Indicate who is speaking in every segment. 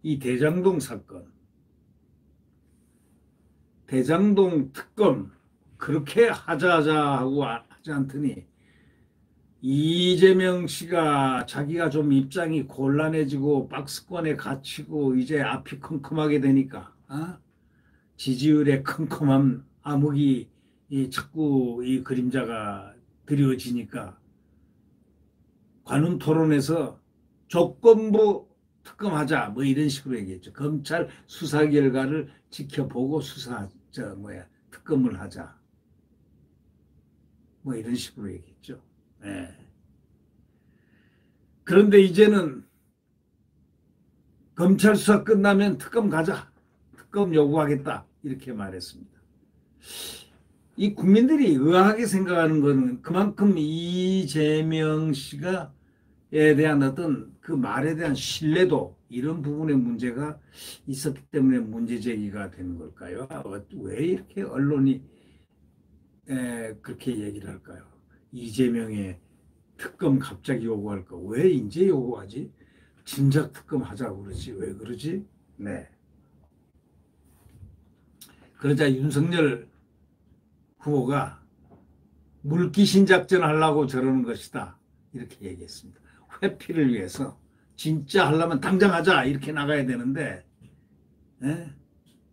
Speaker 1: 이 대장동 사건, 대장동 특검 그렇게 하자 하고 하지 않더니 이재명 씨가 자기가 좀 입장이 곤란해지고 박스권에 갇히고 이제 앞이 컴컴하게 되니까 지지율의 컴컴한 암흑이 자꾸 이 그림자가 드리워지니까 관훈 토론에서 조건부 특검하자 뭐 이런 식으로 얘기했죠. 검찰 수사 결과를 지켜보고 특검을 하자 뭐 이런 식으로 얘기했죠. 네. 그런데 이제는 검찰 수사 끝나면 특검 가자, 특검 요구하겠다 이렇게 말했습니다. 이 국민들이 의아하게 생각하는 것은 그만큼 이재명 씨가 에 대한 어떤 그 말에 대한 신뢰도 이런 부분의 문제가 있었기 때문에 문제 제기가 되는 걸까요? 왜 이렇게 언론이 그렇게 얘기를 할까요? 이재명의 특검 갑자기 요구할까? 왜 이제 요구하지? 진작 특검 하자고 그러지. 왜 그러지? 네. 그러자 윤석열 후보가 물귀신 작전 하려고 저러는 것이다. 이렇게 얘기했습니다. 회피를 위해서 진짜 하려면 당장 하자 이렇게 나가야 되는데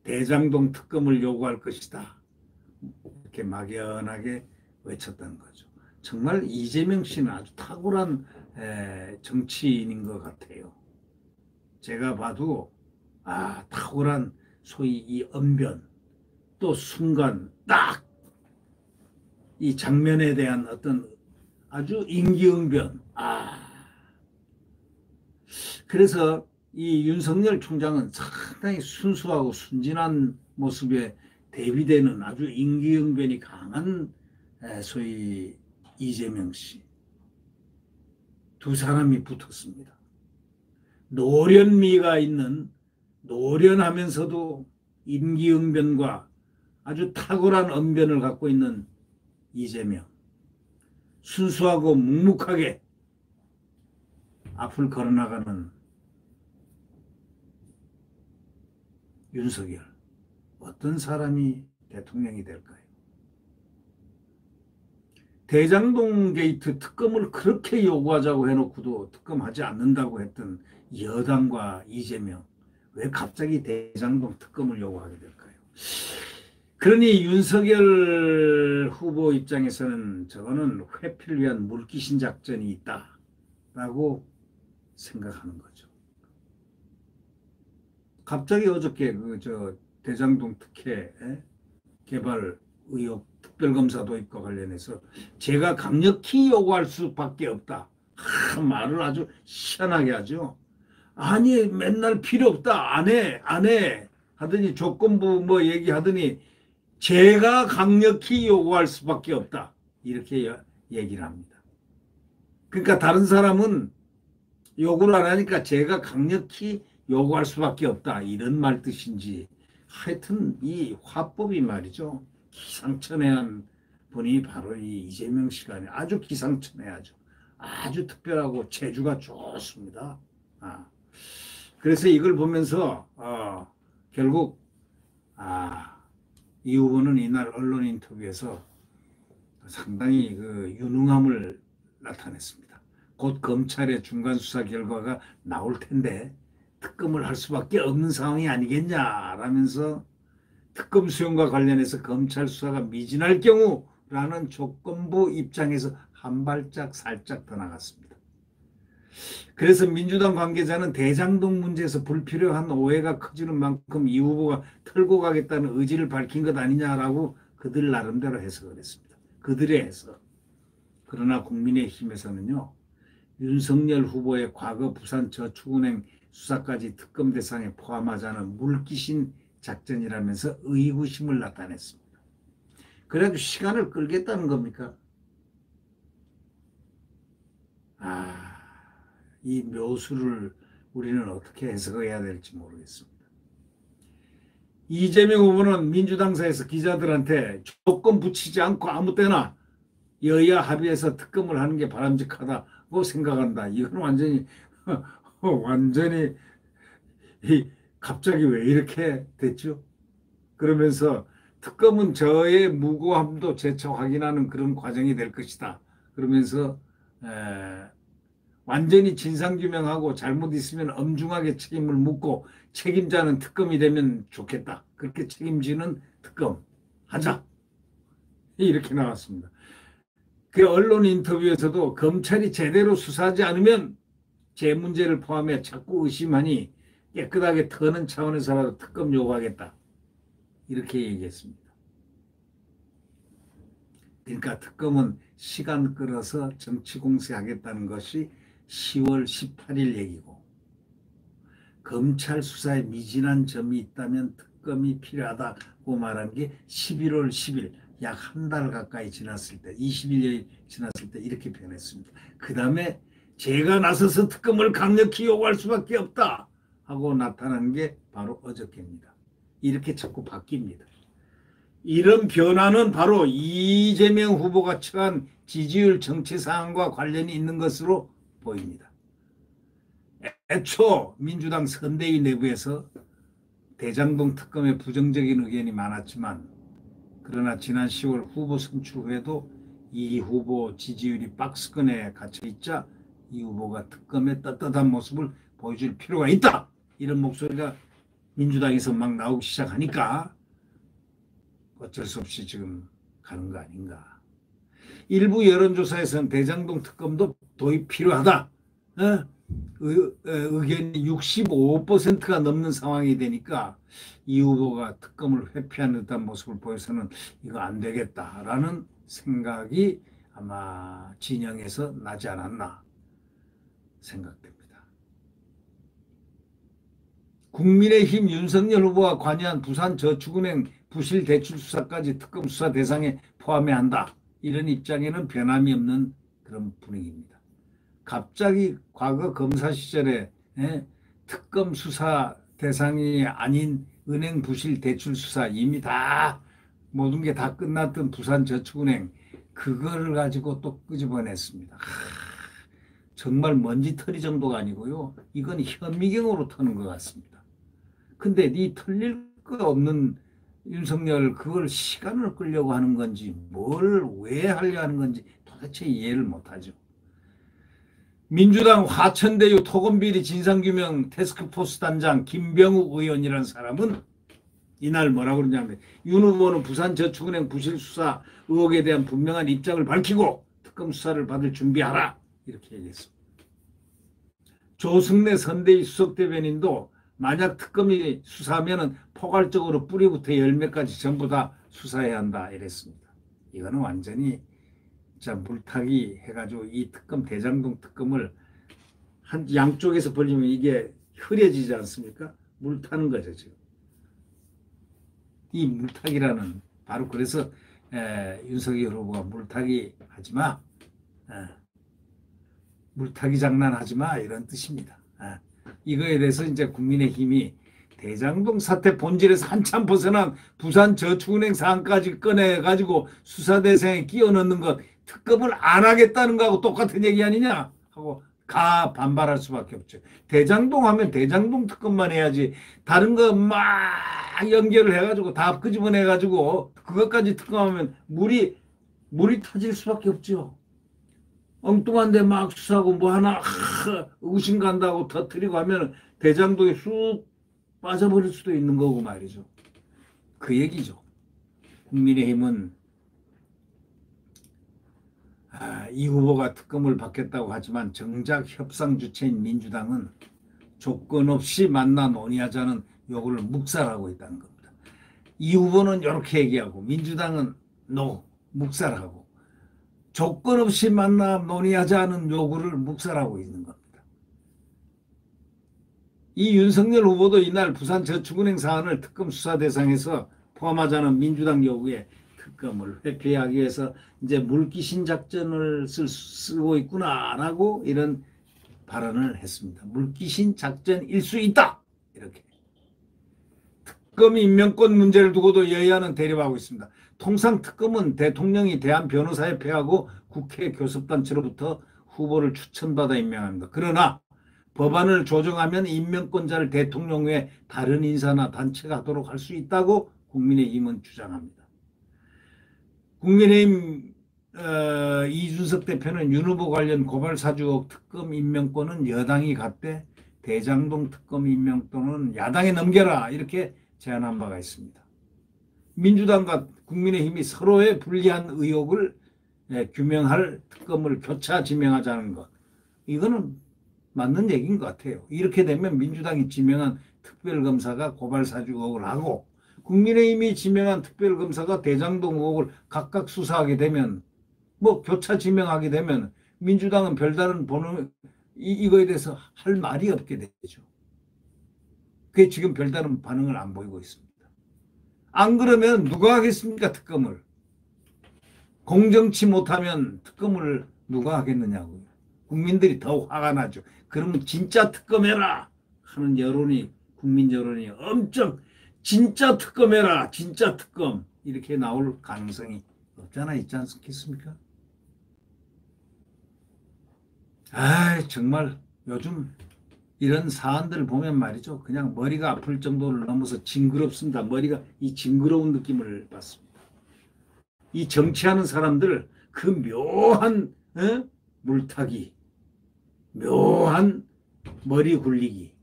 Speaker 1: 대장동 특검을 요구할 것이다. 이렇게 막연하게 외쳤다는 거죠. 정말 이재명 씨는 아주 탁월한 정치인인 것 같아요. 제가 봐도 탁월한 소위 이 언변 또 순간 딱 이 장면에 대한 어떤 아주 임기응변 그래서 이 윤석열 총장은 상당히 순수하고 순진한 모습에 대비되는 아주 임기응변이 강한 소위 이재명 씨 두 사람이 붙었습니다. 노련미가 있는 노련하면서도 임기응변과 아주 탁월한 언변을 갖고 있는 이재명 순수하고 묵묵하게 앞을 걸어나가는 윤석열 어떤 사람이 대통령이 될까요? 대장동 게이트 특검을 그렇게 요구하자고 해놓고도 특검하지 않는다고 했던 여당과 이재명 왜 갑자기 대장동 특검을 요구하게 될까요? 그러니 윤석열 후보 입장에서는 저거는 회피를 위한 물귀신 작전이 있다라고 생각하는 거죠. 갑자기 어저께 대장동 특혜 개발 의혹 특별검사 도입과 관련해서 제가 강력히 요구할 수밖에 없다. 말을 아주 시원하게 하죠. 아니 맨날 필요 없다. 안 해 하더니 조건부 뭐 얘기하더니 제가 강력히 요구할 수밖에 없다. 이렇게 얘기를 합니다. 그러니까 다른 사람은 요구를 안 하니까 제가 강력히 요구할 수밖에 없다. 이런 말 뜻인지 하여튼 이 화법이 말이죠. 기상천외한 분이 바로 이 이재명 씨가 아주 기상천외하죠. 아주 특별하고 재주가 좋습니다. 그래서 이걸 보면서 결국 이 후보는 이날 언론 인터뷰에서 상당히 그 유능함을 나타냈습니다. 곧 검찰의 중간 수사 결과가 나올 텐데 특검을 할 수밖에 없는 상황이 아니겠냐라면서 특검 수용과 관련해서 검찰 수사가 미진할 경우라는 조건부 입장에서 한 발짝 살짝 더 나갔습니다. 그래서 민주당 관계자는 대장동 문제에서 불필요한 오해가 커지는 만큼 이 후보가 털고 가겠다는 의지를 밝힌 것 아니냐라고 그들 나름대로 해석을 했습니다. 그들의 해석. 그러나 국민의힘에서는요. 윤석열 후보의 과거 부산저축은행 수사까지 특검 대상에 포함하자는 물귀신 작전이라면서 의구심을 나타냈습니다. 그래도 시간을 끌겠다는 겁니까? 이 묘수를 우리는 어떻게 해석해야 될지 모르겠습니다. 이재명 후보는 민주당사에서 기자들한테 조건 붙이지 않고 아무 때나 여야 합의해서 특검을 하는 게 바람직하다고 생각한다. 이건 완전히 완전히 갑자기 왜 이렇게 됐죠? 그러면서 특검은 저의 무고함도 재차 확인하는 그런 과정이 될 것이다. 그러면서 완전히 진상규명하고 잘못 있으면 엄중하게 책임을 묻고 책임자는 특검이 되면 좋겠다. 그렇게 책임지는 특검 하자. 이렇게 나왔습니다. 그 언론 인터뷰에서도 검찰이 제대로 수사하지 않으면 제 문제를 포함해 자꾸 의심하니 깨끗하게 터는 차원에서라도 특검 요구하겠다. 이렇게 얘기했습니다. 그러니까 특검은 시간 끌어서 정치 공세하겠다는 것이 10월 18일 얘기고, 검찰 수사에 미진한 점이 있다면 특검이 필요하다고 말한 게 11월 10일, 약 한 달 가까이 지났을 때, 20일이 지났을 때 이렇게 표현했습니다. 그 다음에 제가 나서서 특검을 강력히 요구할 수밖에 없다 하고 나타난 게 바로 어저께입니다. 이렇게 자꾸 바뀝니다. 이런 변화는 바로 이재명 후보가 처한 지지율 정치 사항과 관련이 있는 것으로 보입니다. 애초 민주당 선대위 내부에서 대장동 특검에 부정적인 의견이 많았지만, 그러나 지난 10월 후보 선출 후에도 이 후보 지지율이 박스권에 갇혀있자 이 후보가 특검의 떳떳한 모습을 보여줄 필요가 있다, 이런 목소리가 민주당에서 막 나오기 시작하니까 어쩔 수 없이 지금 가는 거 아닌가. 일부 여론조사에서는 대장동 특검도 도입 필요하다, 의견이 65%가 넘는 상황이 되니까 이 후보가 특검을 회피하는 듯한 모습을 보여서는 이거 안 되겠다라는 생각이 아마 진영에서 나지 않았나 생각됩니다. 국민의힘 윤석열 후보가 관여한 부산저축은행 부실 대출 수사까지 특검 수사 대상에 포함해야 한다, 이런 입장에는 변함이 없는 그런 분위기입니다. 갑자기 과거 검사 시절에 특검 수사 대상이 아닌 은행 부실 대출 수사, 이미 다 모든 게 다 끝났던 부산저축은행, 그거를 가지고 또 끄집어냈습니다. 정말 먼지털이 정도가 아니고요, 이건 현미경으로 터는 것 같습니다. 근데 이 털릴 거 없는 윤석열, 그걸 시간을 끌려고 하는 건지 뭘 왜 하려 하는 건지 도대체 이해를 못하죠. 민주당 화천대유 토건비리 진상규명 태스크포스 단장 김병욱 의원이라는 사람은 이날 뭐라고 그러냐면, 윤 후보는 부산저축은행 부실 수사 의혹에 대한 분명한 입장을 밝히고 특검 수사를 받을 준비하라, 이렇게 얘기했습니다. 조승래 선대위 수석대변인도 만약 특검이 수사하면 포괄적으로 뿌리부터 열매까지 전부 다 수사해야 한다, 이랬습니다. 이거는 완전히 물타기 해가지고 이 특검, 대장동 특검을 한 양쪽에서 벌리면 이게 흐려지지 않습니까? 물타는 거죠 지금. 이 물타기라는, 바로 그래서 윤석열 후보가 물타기 하지마, 물타기 장난하지마, 이런 뜻입니다. 이거에 대해서 이제 국민의힘이 대장동 사태 본질에서 한참 벗어난 부산저축은행 사안까지 꺼내가지고 수사 대상에 끼워 넣는 것, 특검을 안 하겠다는 거하고 똑같은 얘기 아니냐 하고 반발할 수밖에 없죠. 대장동 하면 대장동 특검만 해야지, 다른 거 막 연결을 해가지고 다 끄집어내가지고 그것까지 특검하면 물이 터질 수밖에 없죠. 엉뚱한데 막 수사하고 뭐 하나 의심 간다고 터뜨리고 하면 대장동에 쑥 빠져버릴 수도 있는 거고 말이죠. 그 얘기죠. 국민의힘은 이 후보가 특검을 받겠다고 하지만 정작 협상 주체인 민주당은 조건 없이 만나 논의하자는 요구를 묵살하고 있다는 겁니다. 이 후보는 이렇게 얘기하고 민주당은 묵살하고, 조건 없이 만나 논의하자는 요구를 묵살하고 있는 겁니다. 이 윤석열 후보도 이날 부산저축은행 사안을 특검 수사 대상에서 포함하자는 민주당 요구에 특검을 회피하기 위해서 이제 물귀신 작전을 쓰고 있구나라고 이런 발언을 했습니다. 물귀신 작전일 수 있다, 이렇게. 특검 임명권 문제를 두고도 여야는 대립하고 있습니다. 통상 특검은 대통령이 대한변호사협회하고 국회 교섭단체로부터 후보를 추천받아 임명합니다. 그러나 법안을 조정하면 임명권자를 대통령 외 다른 인사나 단체가 하도록 할 수 있다고 국민의힘은 주장합니다. 국민의힘 이준석 대표는 윤 후보 관련 고발 사주 의혹 특검 임명권은 여당이 갖되 대장동 특검 임명권은 야당에 넘겨라 이렇게 제안한 바가 있습니다. 민주당과 국민의힘이 서로의 불리한 의혹을 규명할 특검을 교차 지명하자는 것, 이거는 맞는 얘기인 것 같아요. 이렇게 되면 민주당이 지명한 특별검사가 고발사주 의혹을 하고 국민의힘이 지명한 특별검사가 대장동 의혹을 각각 수사하게 되면 뭐 교차 지명하게 되면 민주당은 별다른 이거에 대해서 할 말이 없게 되죠. 그게 지금 별다른 반응을 안 보이고 있습니다. 안 그러면 누가 하겠습니까, 특검을? 공정치 못하면 특검을 누가 하겠느냐고요. 국민들이 더 화가 나죠. 그러면 진짜 특검해라 하는 여론이, 국민 여론이 엄청 진짜 특검해라, 진짜 특검 이렇게 나올 가능성이 없잖아 있지 않겠습니까? 정말 요즘 이런 사안들을 보면 말이죠. 그냥 머리가 아플 정도를 넘어서 징그럽습니다. 머리가 이 징그러운 느낌을 받습니다. 이 정치하는 사람들 그 묘한 물타기, 묘한 머리 굴리기.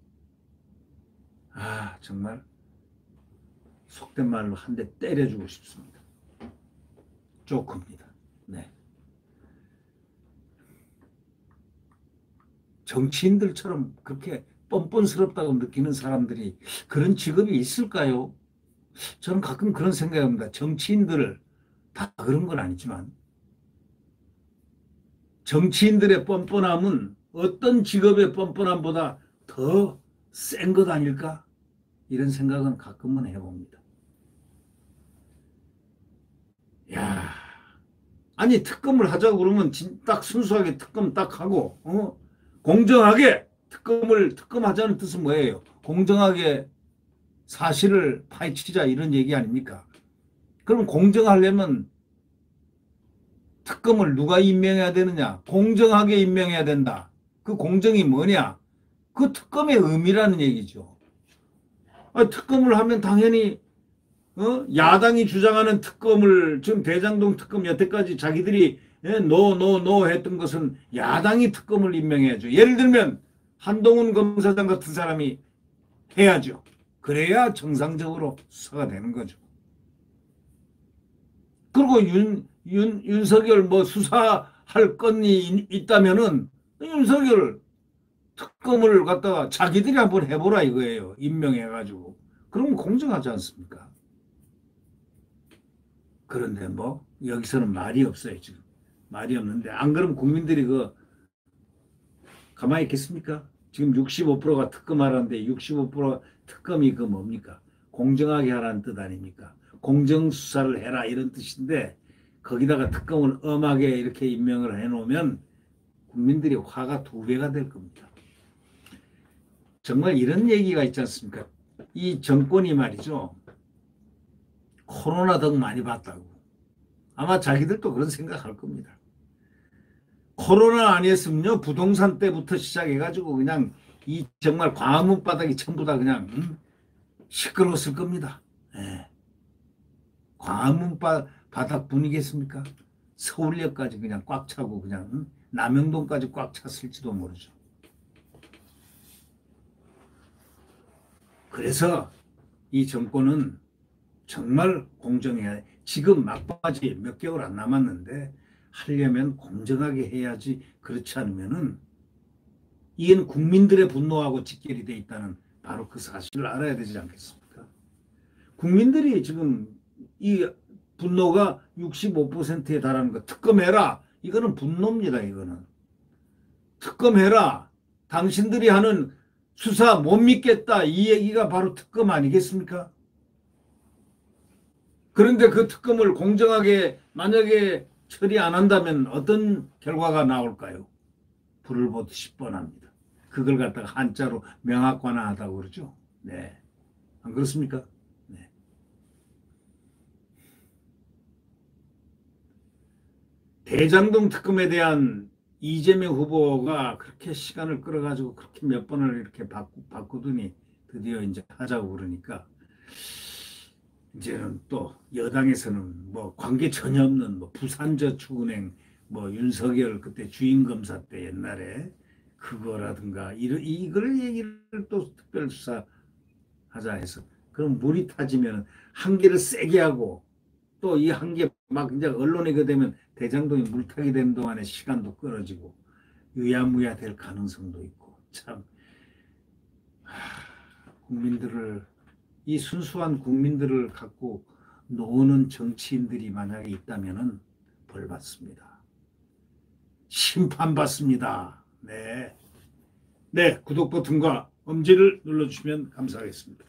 Speaker 1: 정말 속된 말로 한 대 때려주고 싶습니다. 조금입니다. 네. 정치인들처럼 그렇게 뻔뻔스럽다고 느끼는 사람들이 그런 직업이 있을까요? 저는 가끔 그런 생각합니다. 정치인들 다 그런 건 아니지만 정치인들의 뻔뻔함은 어떤 직업의 뻔뻔함보다 더 센 것 아닐까? 이런 생각은 가끔은 해봅니다. 아니 특검을 하자고 그러면 딱 순수하게 특검 딱 하고 공정하게 특검하자는 뜻은 뭐예요? 공정하게 사실을 파헤치자 이런 얘기 아닙니까? 그럼 공정하려면 특검을 누가 임명해야 되느냐? 공정하게 임명해야 된다. 그 공정이 뭐냐? 그 특검의 의미라는 얘기죠. 특검을 하면 당연히 야당이 주장하는 특검을 지금 대장동 특검 여태까지 자기들이 노 했던 것은 야당이 특검을 임명해야죠. 예를 들면 한동훈 검사장 같은 사람이 해야죠. 그래야 정상적으로 수사가 되는 거죠. 그리고 윤석열 뭐 수사할 건이 있다면은 윤석열 특검을 갖다가 자기들이 한번 해보라 이거예요. 임명해가지고. 그러면 공정하지 않습니까? 그런데 뭐 여기서는 말이 없어요. 지금 말이 없는데 안 그러면 국민들이 가만히 있겠습니까? 지금 65%가 특검하라는데 65%가 특검이 뭡니까? 공정하게 하라는 뜻 아닙니까? 공정수사를 해라 이런 뜻인데 거기다가 특검을 엄하게 이렇게 임명을 해놓으면 국민들이 화가 2배가 될 겁니다. 정말 이런 얘기가 있지 않습니까? 이 정권이 말이죠. 코로나 덕 많이 봤다고. 아마 자기들도 그런 생각할 겁니다. 코로나 아니었으면요. 부동산 때부터 시작해가지고 그냥 이 정말 광화문 바닥이 전부 다 그냥 시끄러웠을 겁니다. 네. 광화문 바닥 분위기겠습니까? 서울역까지 그냥 꽉 차고 그냥 남영동까지 꽉 찼을지도 모르죠. 그래서 이 정권은 정말 공정해야 돼. 지금 막바지 몇 개월 안 남았는데 하려면 공정하게 해야지. 그렇지 않으면은 이건 국민들의 분노하고 직결이 돼 있다는 바로 그 사실을 알아야 되지 않겠습니까? 국민들이 지금 이 분노가 65%에 달하는 거 특검해라. 이거는 분노입니다. 이거는 특검해라. 당신들이 하는 수사 못 믿겠다. 이 얘기가 바로 특검 아니겠습니까? 그런데 그 특검을 공정하게 만약에 처리 안 한다면 어떤 결과가 나올까요? 불을 보듯이 뻔합니다. 그걸 갖다가 한자로 명확관화하다고 그러죠. 네, 안 그렇습니까? 대장동 특검에 대한 이재명 후보가 그렇게 시간을 끌어가지고 그렇게 몇 번을 이렇게 바꾸더니 드디어 이제 하자고 그러니까 이제는 또 여당에서는 뭐 관계 전혀 없는 뭐 부산저축은행 뭐 윤석열 그때 주임검사 때 옛날에 그거라든가 이걸 얘기를 또 특별수사하자 해서 그럼 물이 타지면 한계를 세게 하고 또 이 한계 막 이제 언론에 그 되면 대장동이 물타기 되는 동안에 시간도 끌어지고 유야무야 될 가능성도 있고 참 국민들을 이 순수한 국민들을 갖고 노는 정치인들이 만약에 있다면은 벌 받습니다. 심판받습니다. 네. 네, 구독 버튼과 엄지를 눌러주시면 감사하겠습니다.